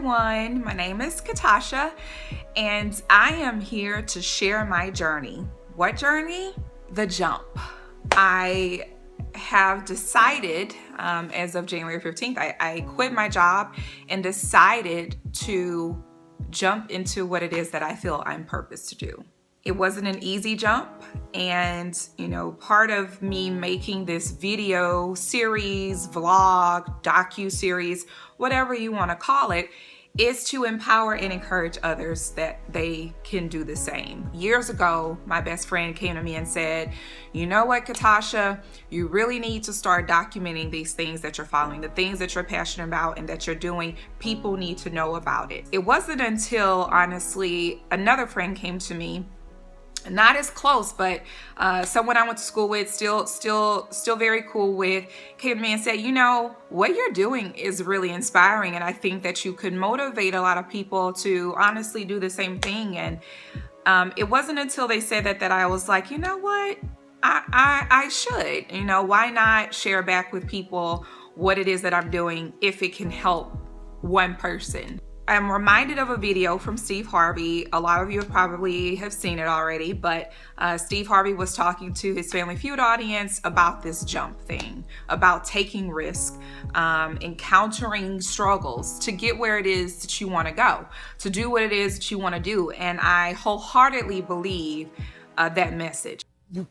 everyone. My name is Katasha, and I am here to share my journey. What journey? The jump. I have decided, as of January 15th, I quit my job and decided to jump into what it is that I feel I'm purposed to do. It wasn't an easy jump, and part of me making this video series, vlog, docu-series, whatever you want to call it, is to empower and encourage others that they can do the same. Years ago, my best friend came to me and said, you know what, Katasha, you really need to start documenting these things that you're following, the things that you're passionate about and that you're doing. People need to know about it. It wasn't until, honestly, another friend came to me, not as close, but someone I went to school with, still very cool with, came to me and said, what you're doing is really inspiring, and I think that you could motivate a lot of people to honestly do the same thing. And it wasn't until they said that I was like, you know what, I should, why not share back with people what it is that I'm doing if it can help one person. I'm reminded of a video from Steve Harvey. A lot of you probably have seen it already, but Steve Harvey was talking to his Family Feud audience about this jump thing, about taking risk, encountering struggles to get where it is that you want to go, to do what it is that you want to do. And I wholeheartedly believe that message. You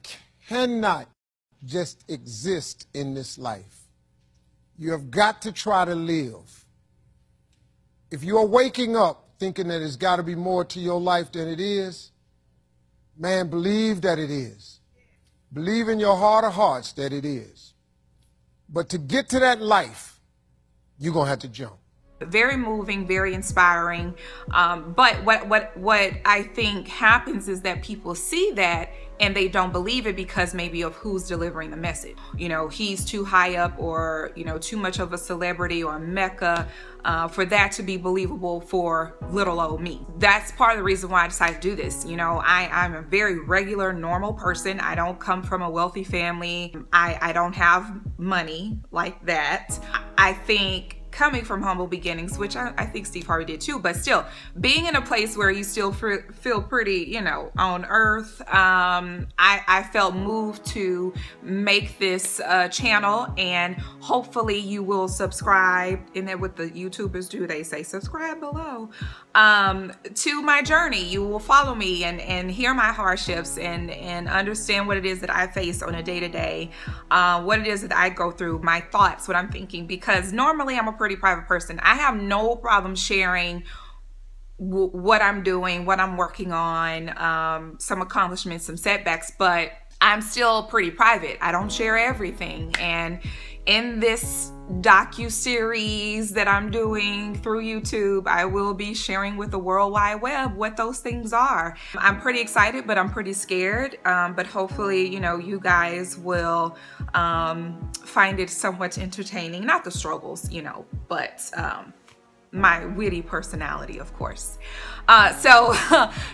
cannot just exist in this life. You have got to try to live. If you are waking up thinking that there's got to be more to your life than it is, man, believe that it is. Believe in your heart of hearts that it is. But to get to that life, you're going to have to jump. Very moving, very inspiring. But what I think happens is that people see that and they don't believe it because maybe of who's delivering the message. He's too high up, or, too much of a celebrity or mecca for that to be believable for little old me. That's part of the reason why I decided to do this. I'm a very regular, normal person. I don't come from a wealthy family. I don't have money like that. I think coming from humble beginnings, which I think Steve Harvey did too, but still being in a place where you still feel pretty, on earth, I felt moved to make this channel, and hopefully you will subscribe. And then what the YouTubers do, they say subscribe below, to my journey. You will follow me and hear my hardships and understand what it is that I face on a day-to-day, what it is that I go through, my thoughts, what I'm thinking, because normally I'm a pretty private person. I have no problem sharing what I'm doing, what I'm working on, some accomplishments, some setbacks, but I'm still pretty private. I don't share everything. And in this docu-series that I'm doing through YouTube, I will be sharing with the World Wide Web what those things are. I'm pretty excited, but I'm pretty scared. But hopefully, you guys will find it somewhat entertaining. Not the struggles, but my witty personality, of course. So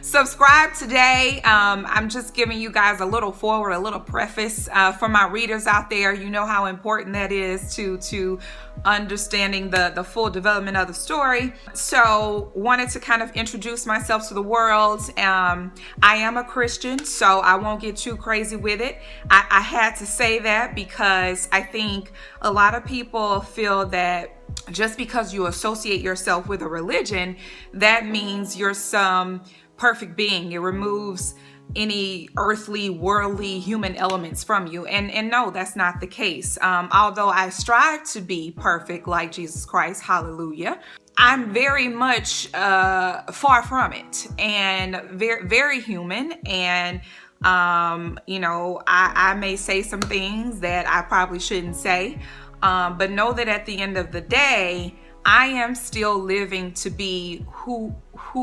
subscribe today. I'm just giving you guys a little forward, a little preface for my readers out there. You know how important that is to understanding the full development of the story. So wanted to kind of introduce myself to the world. I am a Christian, so I won't get too crazy with it. I had to say that because I think a lot of people feel that just because you associate yourself with a religion, that means you're some perfect being. It removes any earthly, worldly, human elements from you. And no, that's not the case. Although I strive to be perfect like Jesus Christ, hallelujah, I'm very much far from it, and very, very human. And I may say some things that I probably shouldn't say. But know that at the end of the day, I am still living to be who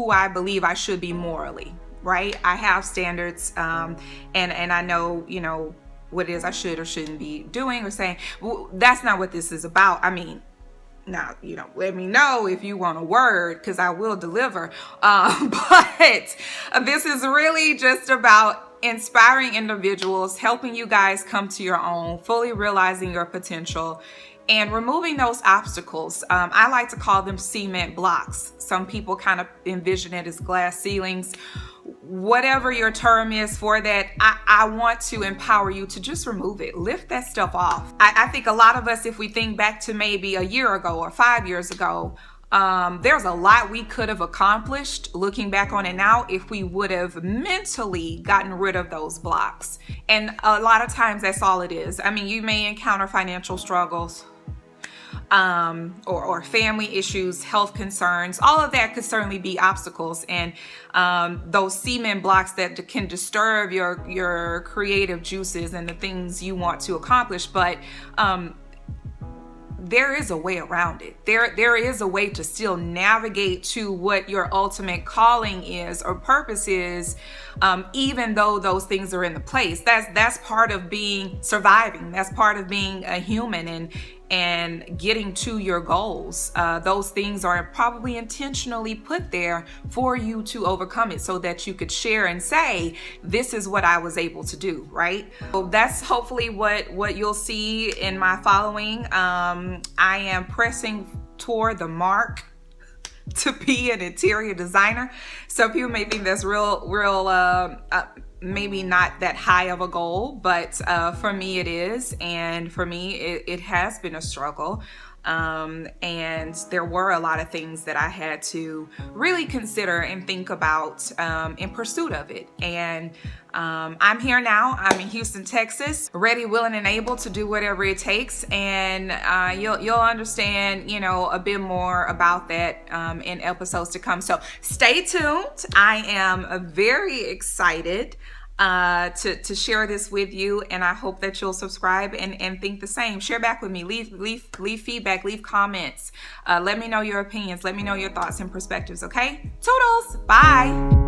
I believe I should be morally, right? I have standards, and I know, what it is I should or shouldn't be doing or saying. Well, that's not what this is about. I mean, now, let me know if you want a word, because I will deliver. But this is really just about inspiring individuals, helping you guys come to your own, fully realizing your potential, And removing those obstacles, I like to call them cement blocks. Some people kind of envision it as glass ceilings. Whatever your term is for that, I want to empower you to just remove it. Lift that stuff off. I think a lot of us, if we think back to maybe a year ago or 5 years ago, there's a lot we could have accomplished looking back on it now if we would have mentally gotten rid of those blocks. And a lot of times that's all it is. I mean, you may encounter financial struggles, or family issues, health concerns. All of that could certainly be obstacles, and those cement blocks that can disturb your creative juices and the things you want to accomplish. But there is a way around it. There is a way to still navigate to what your ultimate calling is or purpose is, even though those things are in the place. That's part of being surviving. That's part of being a human and getting to your goals. Those things are probably intentionally put there for you to overcome it so that you could share and say, this is what I was able to do, right? So that's hopefully what you'll see in my following. I am pressing toward the mark to be an interior designer. Some people may think that's real maybe not that high of a goal, but for me it is. And for me, it has been a struggle. And there were a lot of things that I had to really consider and think about in pursuit of it. And I'm here now. I'm in Houston, Texas, ready, willing, and able to do whatever it takes. And you'll understand, a bit more about that in episodes to come. So stay tuned. I am very excited to share this with you, and I hope that you'll subscribe and think the same. Share back with me. Leave feedback. Leave comments. Let me know your opinions. Let me know your thoughts and perspectives. Okay? Toodles. Bye.